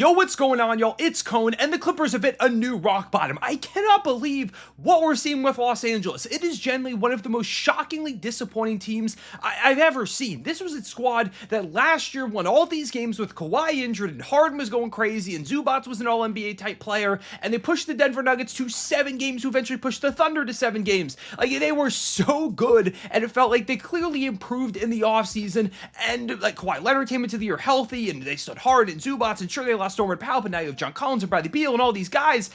Yo, what's going on, y'all? It's Cone, and the Clippers have hit a new rock bottom. I cannot believe what we're seeing with Los Angeles. It is generally one of the most shockingly disappointing teams I've ever seen. This was a squad that last year won all these games with Kawhi injured, and Harden was going crazy, and Zubac was an all-NBA type player, and they pushed the Denver Nuggets to 7 games, who eventually pushed the Thunder to 7 games. Like, they were so good, and it felt like they clearly improved in the offseason, and like Kawhi Leonard came into the year healthy, and they stood hard, and Zubac, and sure they lost Norman Powell, but now you have John Collins and Bradley Beal and all these guys,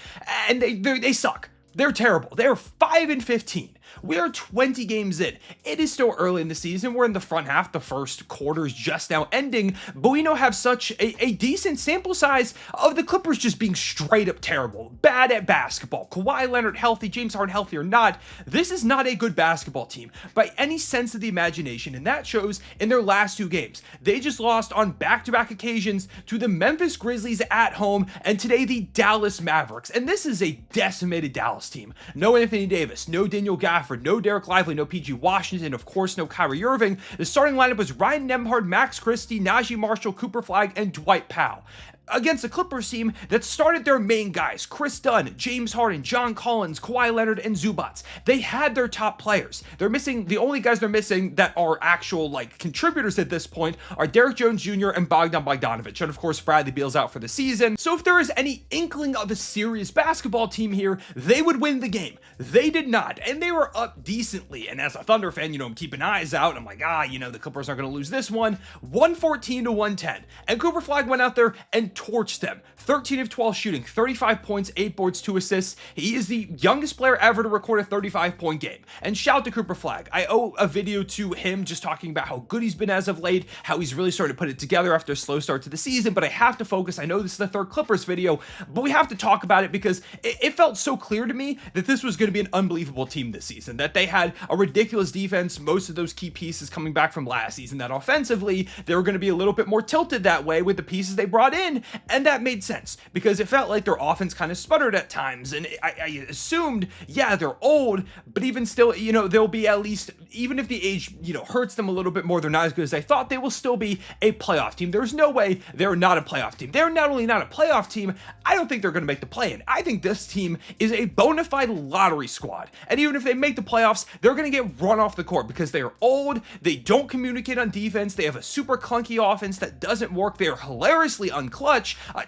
and they suck. They're terrible. They're 5-15. We are 20 games in. It is still early in the season. We're in the front half. The first quarter is just now ending, but we now have such a decent sample size of the Clippers just being straight up terrible. Bad at basketball. Kawhi Leonard healthy, James Harden healthy or not, this is not a good basketball team by any sense of the imagination, and that shows in their last 2 games. They just lost on back-to-back occasions to the Memphis Grizzlies at home, and today the Dallas Mavericks. And this is a decimated Dallas team. No Anthony Davis, no Daniel Gafford, no Derek Lively, no PG Washington, of course no Kyrie Irving. The starting lineup was Ryan Nembhard, Max Christie, Najee Marshall, Cooper Flagg, and Dwight Powell. Against a Clippers team that started their main guys, Chris Dunn, James Harden, John Collins, Kawhi Leonard, and Zubac. They had their top players. They're missing, the only guys they're missing that are actual contributors at this point are Derek Jones Jr. and Bogdan Bogdanovic. And of course, Bradley Beal's out for the season. So if there is any inkling of a serious basketball team here, they would win the game. They did not, and they were up decently. And as a Thunder fan, I'm keeping eyes out. I'm like, the Clippers aren't going to lose this one. 114 to 110. And Cooper Flagg went out there and torched them. 13 of 12 shooting, 35 points, 8 boards, 2 assists. He is the youngest player ever to record a 35-point game. And shout out to Cooper Flagg. I owe a video to him just talking about how good he's been as of late, how he's really started to put it together after a slow start to the season, but I have to focus. I know this is the 3rd Clippers video, but we have to talk about it because it felt so clear to me that this was going to be an unbelievable team this season, that they had a ridiculous defense, most of those key pieces coming back from last season, that offensively, they were going to be a little bit more tilted that way with the pieces they brought in, and that made sense because it felt like their offense kind of sputtered at times, and I assumed, they're old, but even still, they'll be at least, even if the age, hurts them a little bit more, they're not as good as I thought, they will still be a playoff team. There's no way they're not a playoff team. They're not only not a playoff team, I don't think they're going to make the play-in. I think this team is a bona fide lottery squad, and even if they make the playoffs, they're going to get run off the court because they are old, they don't communicate on defense, they have a super clunky offense that doesn't work, they are hilariously unclutch.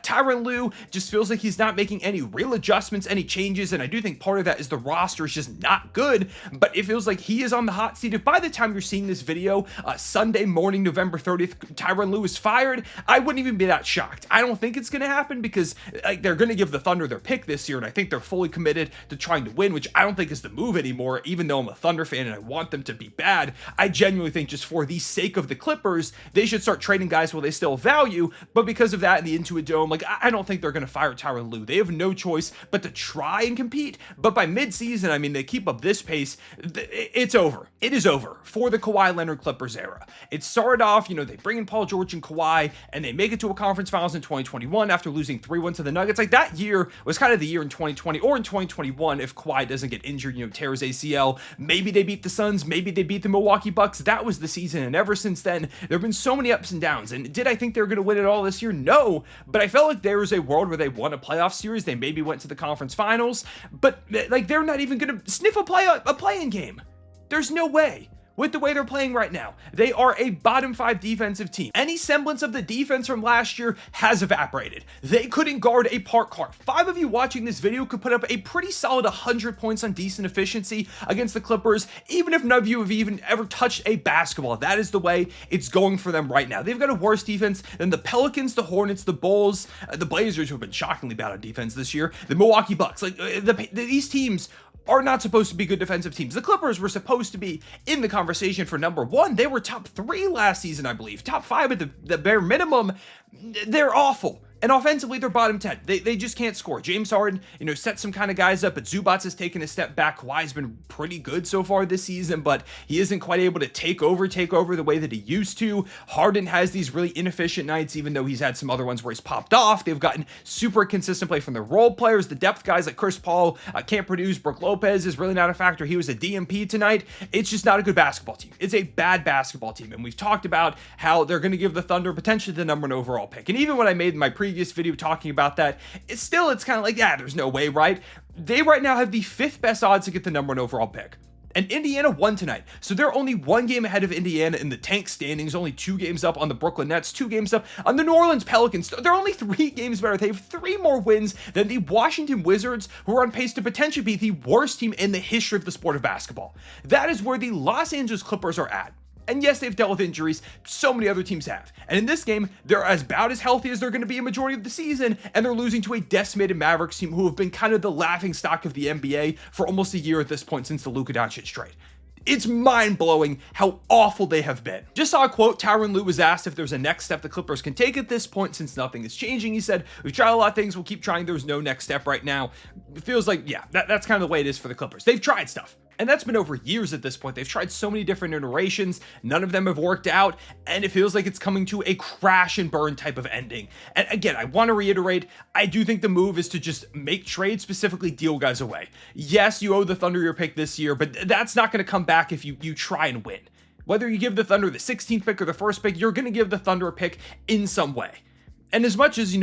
Tyronn Lue just feels like he's not making any real adjustments, any changes, and I do think part of that is the roster is just not good, but it feels like he is on the hot seat. If by the time you're seeing this video, Sunday morning, November 30th, Tyronn Lue is fired, I wouldn't even be that shocked. I don't think it's going to happen because they're going to give the Thunder their pick this year, and I think they're fully committed to trying to win, which I don't think is the move anymore, even though I'm a Thunder fan and I want them to be bad. I genuinely think just for the sake of the Clippers, they should start trading guys while they still value, but because of that in the Intuit Dome, I don't think they're going to fire Tyronn Lue. They have no choice but to try and compete, but by mid-season, they keep up this pace, it's over. It is over for the Kawhi Leonard Clippers era. It started off, they bring in Paul George and Kawhi, and they make it to a conference finals in 2021 after losing 3-1 to the Nuggets. That year was kind of the year in 2020 or in 2021 if Kawhi doesn't get injured, tears ACL. Maybe they beat the Suns, maybe they beat the Milwaukee Bucks. That was the season, and ever since then, there have been so many ups and downs. And did I think they were going to win it all this year? No, but I felt like there was a world where they won a playoff series. They maybe went to the conference finals, but they're not even going to sniff a play-in game. There's no way. With the way they're playing right now, they are a bottom 5 defensive team. Any semblance of the defense from last year has evaporated. They couldn't guard a park car. 5 of you watching this video could put up a pretty solid 100 points on decent efficiency against the Clippers, even if none of you have even ever touched a basketball. That is the way it's going for them right now. They've got a worse defense than the Pelicans, the Hornets, the Bulls, the Blazers, who have been shockingly bad on defense this year, the Milwaukee Bucks. These teams are not supposed to be good defensive teams. The Clippers were supposed to be in the conversation for number 1. They were top 3 last season, I believe. Top 5 at the bare minimum. They're awful. And offensively, they're bottom 10. They just can't score. James Harden, set some kind of guys up, but Zubac has taken a step back. Kawhi's been pretty good so far this season, but he isn't quite able to take over the way that he used to. Harden has these really inefficient nights, even though he's had some other ones where he's popped off. They've gotten super consistent play from their role players. The depth guys like Chris Paul can't produce. Brook Lopez is really not a factor. He was a DMP tonight. It's just not a good basketball team. It's a bad basketball team, and we've talked about how they're going to give the Thunder potentially the number 1 overall pick. And even when I made my previous video talking about that. It's kind of like, yeah, there's no way, right? They right now have the 5th best odds to get the #1 overall pick. And Indiana won tonight, so they're only 1 game ahead of Indiana in the tank standings, only 2 games up on the Brooklyn Nets, 2 games up on the New Orleans Pelicans. They're only 3 games better. They have 3 more wins than the Washington Wizards, who are on pace to potentially be the worst team in the history of the sport of basketball. That is where the Los Angeles Clippers are at. And yes, they've dealt with injuries. So many other teams have. And in this game, they're about as healthy as they're going to be a majority of the season, and they're losing to a decimated Mavericks team who have been kind of the laughing stock of the NBA for almost a year at this point since the Luka Doncic trade. It's mind-blowing how awful they have been. Just saw a quote. Tyronn Lue was asked if there's a next step the Clippers can take at this point since nothing is changing. He said, we've tried a lot of things. We'll keep trying. There's no next step right now. It feels like, yeah, that's kind of the way it is for the Clippers. They've tried stuff. And that's been over years at this point. They've tried so many different iterations. None of them have worked out. And it feels like it's coming to a crash and burn type of ending. And again, I want to reiterate, I do think the move is to just make trades, specifically deal guys away. Yes, you owe the Thunder your pick this year, but that's not going to come back if you try and win. Whether you give the Thunder the 16th pick or the 1st pick, you're going to give the Thunder a pick in some way. And as much as,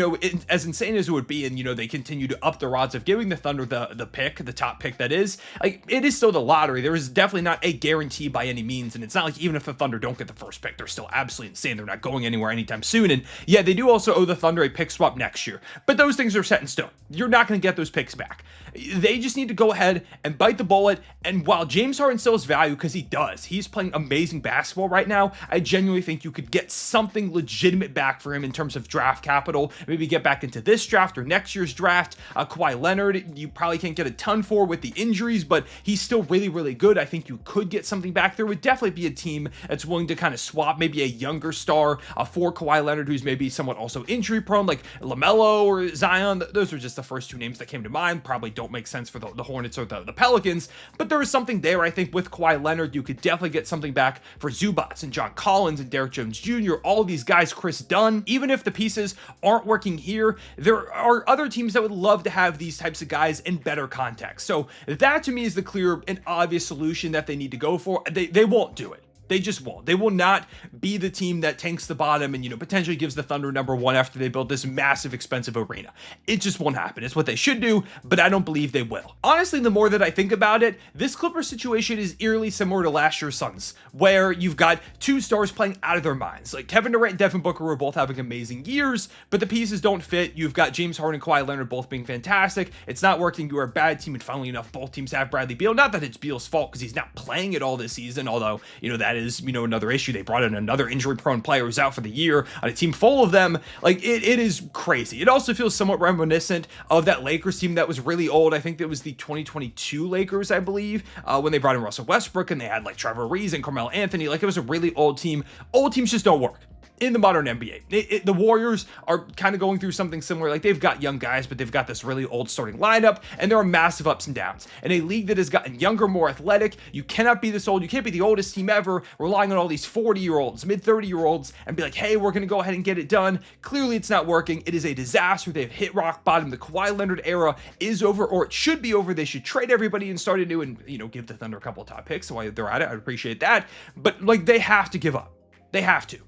as insane as it would be, and, they continue to up their odds of giving the Thunder the pick, the top pick that is, like, it is still the lottery. There is definitely not a guarantee by any means. And it's not like even if the Thunder don't get the 1st pick, they're still absolutely insane. They're not going anywhere anytime soon. And yeah, they do also owe the Thunder a pick swap next year. But those things are set in stone. You're not going to get those picks back. They just need to go ahead and bite the bullet. And while James Harden still has value, because he does, he's playing amazing basketball right now, I genuinely think you could get something legitimate back for him in terms of draft capital. Maybe get back into this draft or next year's draft. Kawhi Leonard, you probably can't get a ton for with the injuries, but he's still really, really good. I think you could get something back. There would definitely be a team that's willing to kind of swap maybe a younger star for Kawhi Leonard, who's maybe somewhat also injury prone, like LaMelo or Zion. Those are just the first 2 names that came to mind. Probably don't make sense for the Hornets or the Pelicans, but there is something there. I think with Kawhi Leonard, you could definitely get something back for Zubats and John Collins and Derrick Jones Jr., all of these guys, Chris Dunn. Even if the pieces aren't working here, there are other teams that would love to have these types of guys in better context. So that to me is the clear and obvious solution that they need to go for. They won't do it. They just won't. They will not be the team that tanks the bottom and, potentially gives the Thunder #1 after they build this massive, expensive arena. It just won't happen. It's what they should do, but I don't believe they will. Honestly, the more that I think about it, this Clippers situation is eerily similar to last year's Suns, where you've got 2 stars playing out of their minds. Like Kevin Durant and Devin Booker were both having amazing years, but the pieces don't fit. You've got James Harden and Kawhi Leonard both being fantastic. It's not working. You are a bad team, and funnily enough, both teams have Bradley Beal. Not that it's Beal's fault because he's not playing it all this season, although, that is, another issue. They brought in another injury-prone player who's out for the year on a team full of them. Like, it is crazy. It also feels somewhat reminiscent of that Lakers team that was really old. I think that was the 2022 Lakers, I believe, when they brought in Russell Westbrook and they had, like, Trevor Reeves and Carmelo Anthony. Like, it was a really old team. Old teams just don't work in the modern NBA. The Warriors are kind of going through something similar. Like, they've got young guys, but they've got this really old starting lineup, and there are massive ups and downs. In a league that has gotten younger, more athletic, you cannot be this old. You can't be the oldest team ever, relying on all these 40-year-olds, mid-30-year-olds, and be like, hey, we're going to go ahead and get it done. Clearly, it's not working. It is a disaster. They've hit rock bottom. The Kawhi Leonard era is over, or it should be over. They should trade everybody and start anew and, give the Thunder a couple of top picks. So while they're at it, I'd appreciate that. But, they have to give up. They have to.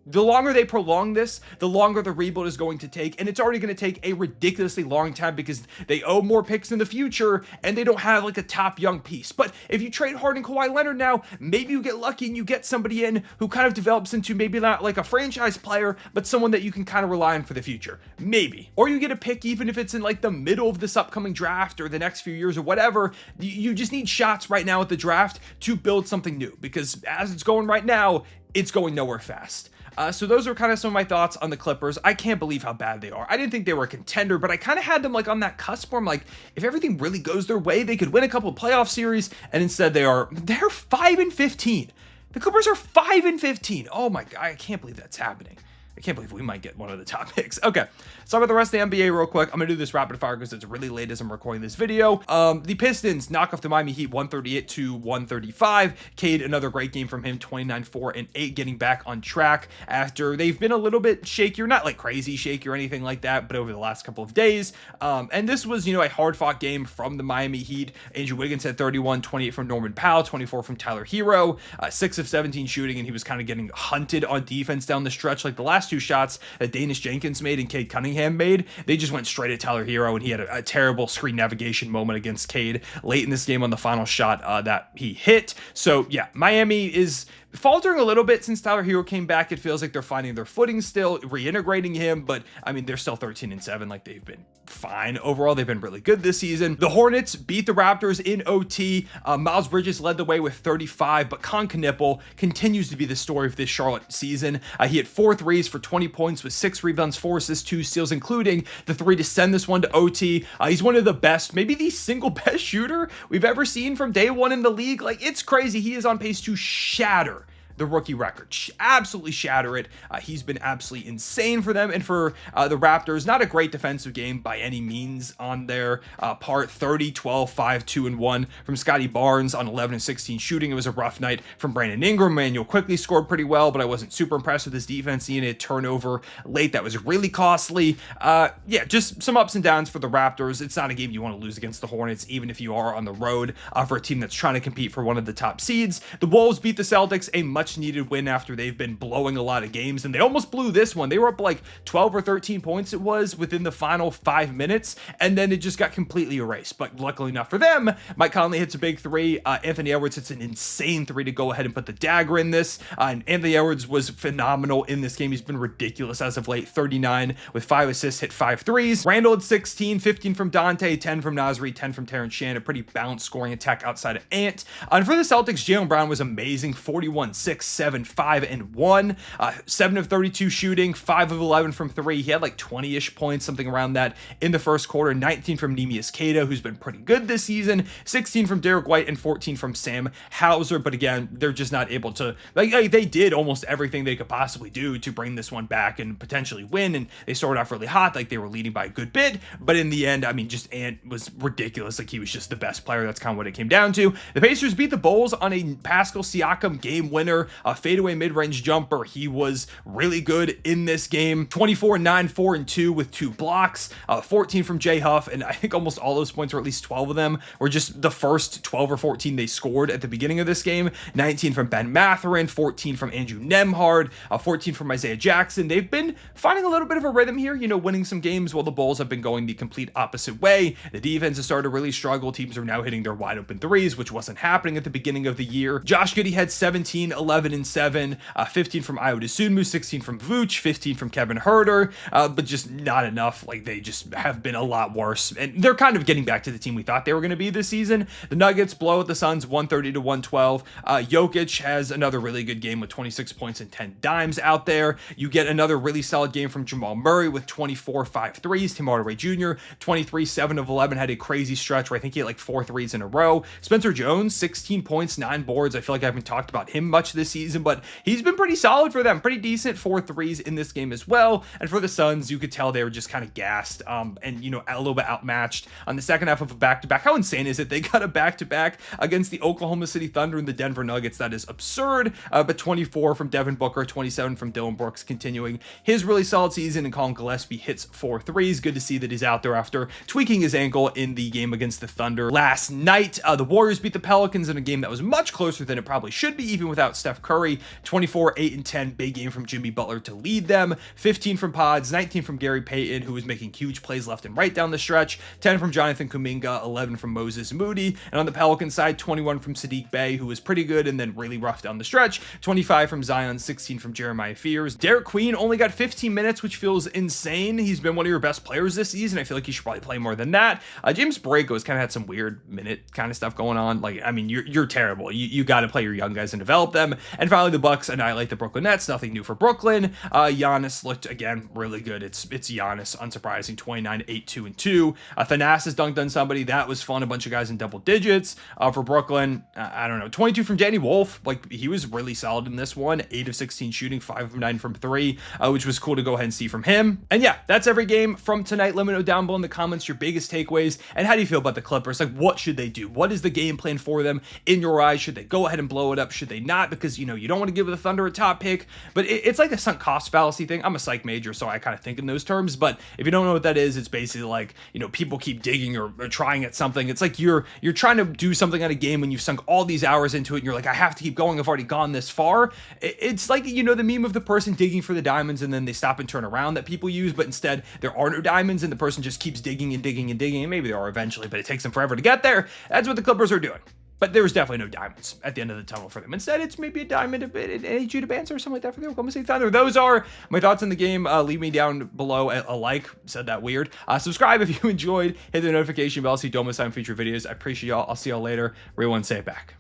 The longer they prolong this, the longer the rebuild is going to take, and it's already going to take a ridiculously long time because they owe more picks in the future, and they don't have, a top young piece. But if you trade Harden and Kawhi Leonard now, maybe you get lucky and you get somebody in who kind of develops into maybe not like a franchise player, but someone that you can kind of rely on for the future. Maybe. Or you get a pick even if it's in, the middle of this upcoming draft or the next few years or whatever. You just need shots right now at the draft to build something new, because as it's going right now, it's going nowhere fast. So those are kind of some of my thoughts on the Clippers. I can't believe how bad they are. I didn't think they were a contender, but I kind of had them on that cusp where I'm like, if everything really goes their way, they could win a couple of playoff series, and instead they're 5-15. The Clippers are 5-15. Oh my God, I can't believe that's happening. I can't believe we might get one of the top picks. Okay, let's talk about the rest of the NBA real quick. I'm going to do this rapid fire because it's really late as I'm recording this video. The Pistons knock off the Miami Heat 138-135. Cade, another great game from him, 29-4-8, getting back on track after they've been a little bit shaky, or not crazy shaky or anything like that, but over the last couple of days. And this was, a hard-fought game from the Miami Heat. Andrew Wiggins had 31, 28 from Norman Powell, 24 from Tyler Hero, 6 of 17 shooting, and he was kind of getting hunted on defense down the stretch like the last last two shots that Danish Jenkins made and Cade Cunningham made, they just went straight at Tyler Hero, and he had a terrible screen navigation moment against Cade late in this game on the final shot that he hit. So yeah, Miami is faltering a little bit since Tyler Hero came back. It feels like they're finding their footing still, reintegrating him, but I mean, they're still 13-7. Like, they've been fine overall. They've been really good this season. The Hornets beat the Raptors in OT. Miles Bridges led the way with 35, but Con Knippel continues to be the story of this Charlotte season. He hit 4 threes for 20 points with 6 rebounds, 4 assists, 2 steals, including the 3 to send this one to OT. He's one of the best, maybe the single best shooter we've ever seen from day one in the league. Like, it's crazy. He is on pace to shatter the rookie record, absolutely shatter it. He's been absolutely insane for them. And for the Raptors, not a great defensive game by any means on their part. 30, 12, 5, 2, and 1 from Scotty Barnes on 11 and 16 shooting. It was a rough night from Brandon Ingram. Manuel quickly scored pretty well, but I wasn't super impressed with his defense. Seeing a turnover late that was really costly. Yeah, just some ups and downs for the Raptors. It's not a game you want to lose against the Hornets, even if you are on the road for a team that's trying to compete for one of the top seeds. The Wolves beat the Celtics, a much needed win after they've been blowing a lot of games, and they almost blew this one. They were up like 12 or 13 points it was within the final 5 minutes, and then it just got completely erased. But luckily enough for them, Mike Conley hits a big 3. Anthony Edwards hits an insane 3 to go ahead and put the dagger in this. And Anthony Edwards was phenomenal in this game. He's been ridiculous as of late. 39 with 5 assists, hit 5 threes. Randall had 16, 15 from Dante, 10 from Nasri, 10 from Terrence Shannon. A pretty balanced scoring attack outside of Ant. And for the Celtics, Jaylen Brown was amazing. 41, 6, 7, 5, and 1. 7 of 32 shooting, 5 of 11 from 3. He had like 20-ish points, something around that in the first quarter. 19 from Neemias Queta, who's been pretty good this season. 16 from Derek White and 14 from Sam Hauser. But again, they're just not able to, like they did almost everything they could possibly do to bring this one back and potentially win. And they started off really hot, like they were leading by a good bit. But in the end, I mean, just Ant was ridiculous. Like, he was just the best player. That's kind of what it came down to. The Pacers beat the Bulls on a Pascal Siakam game winner, a fadeaway mid-range jumper. He was really good in this game. 24, 9, 4, and 2 with 2 blocks. 14 from Jay Huff, and I think almost all those points, or at least 12 of them, were just the first 12 or 14 they scored at the beginning of this game. 19 from Ben Mathurin, 14 from Andrew Nembhard, 14 from Isaiah Jackson. They've been finding a little bit of a rhythm here, winning some games while the Bulls have been going the complete opposite way. The defense has started to really struggle. Teams are now hitting their wide open threes, which wasn't happening at the beginning of the year. Josh Giddey had 17, 11, and 7, 15 from Ayo Dosunmu, 16 from Vooch, 15 from Kevin Huerter, but just not enough. Like, they just have been a lot worse, and they're kind of getting back to the team we thought they were going to be this season. The Nuggets blow at the Suns 130-112. Jokic has another really good game with 26 points and 10 dimes out there. You get another really solid game from Jamal Murray with 24, 5 threes. Tim Hardaway Jr., 23, 7 of 11, had a crazy stretch where I think he had like 4 threes in a row. Spencer Jones, 16 points, 9 boards. I feel like I haven't talked about him much this season, but he's been pretty solid for them. Pretty decent, 4 threes in this game as well. And for the Suns, you could tell they were just kind of gassed and, a little bit outmatched on the second half of a back-to-back. How insane is it? They got a back-to-back against the Oklahoma City Thunder and the Denver Nuggets. That is absurd. But 24 from Devin Booker, 27 from Dylan Brooks, continuing his really solid season, and Colin Gillespie hits 4 threes. Good to see that he's out there after tweaking his ankle in the game against the Thunder last night. The Warriors beat the Pelicans in a game that was much closer than it probably should be, even without Steph Curry. 24, 8, and 10. Big game from Jimmy Butler to lead them. 15 from Pods, 19 from Gary Payton, who was making huge plays left and right down the stretch. 10 from Jonathan Kuminga, 11 from Moses Moody. And on the Pelican side, 21 from Sadiq Bey, who was pretty good and then really rough down the stretch. 25 from Zion, 16 from Jeremiah Fears. Derek Queen only got 15 minutes, which feels insane. He's been one of your best players this season. I feel like he should probably play more than that. James Borrego has kind of had some weird minute kind of stuff going on. Like, I mean, you're terrible. You got to play your young guys and develop them. And finally, the Bucks annihilate the Brooklyn Nets. Nothing new for Brooklyn. Giannis looked, again, really good. It's Giannis, unsurprising. 29, 8, 2, and 2. Thanasis dunked on somebody. That was fun. A bunch of guys in double digits. For Brooklyn, I don't know. 22 from Danny Wolf. Like, he was really solid in this one. 8 of 16 shooting, 5 of 9 from 3, which was cool to go ahead and see from him. And yeah, that's every game from tonight. Let me know down below in the comments your biggest takeaways, and how do you feel about the Clippers? Like, what should they do? What is the game plan for them in your eyes? Should they go ahead and blow it up? Should they not? Because because, you know, you don't want to give the Thunder a top pick, but it's like a sunk cost fallacy thing. I'm a psych major, so I kind of think in those terms, but if you don't know what that is, it's basically like, you know, people keep digging or trying at something. It's like you're trying to do something at a game when you've sunk all these hours into it, and you're like, I have to keep going. I've already gone this far. It's like, you know, the meme of the person digging for the diamonds and then they stop and turn around that people use, but instead there are no diamonds and the person just keeps digging and digging and digging, and maybe there are eventually, but it takes them forever to get there. That's what the Clippers are doing. But there's definitely no diamonds at the end of the tunnel for them. Instead, it's maybe a diamond, an AG to Banter or something like that for the Oklahoma City Thunder. Those are my thoughts on the game. Leave me down below a like. Said that weird. Subscribe if you enjoyed. Hit the notification bell so you don't miss out on future videos. I appreciate y'all. I'll see y'all later. Real one, say it back.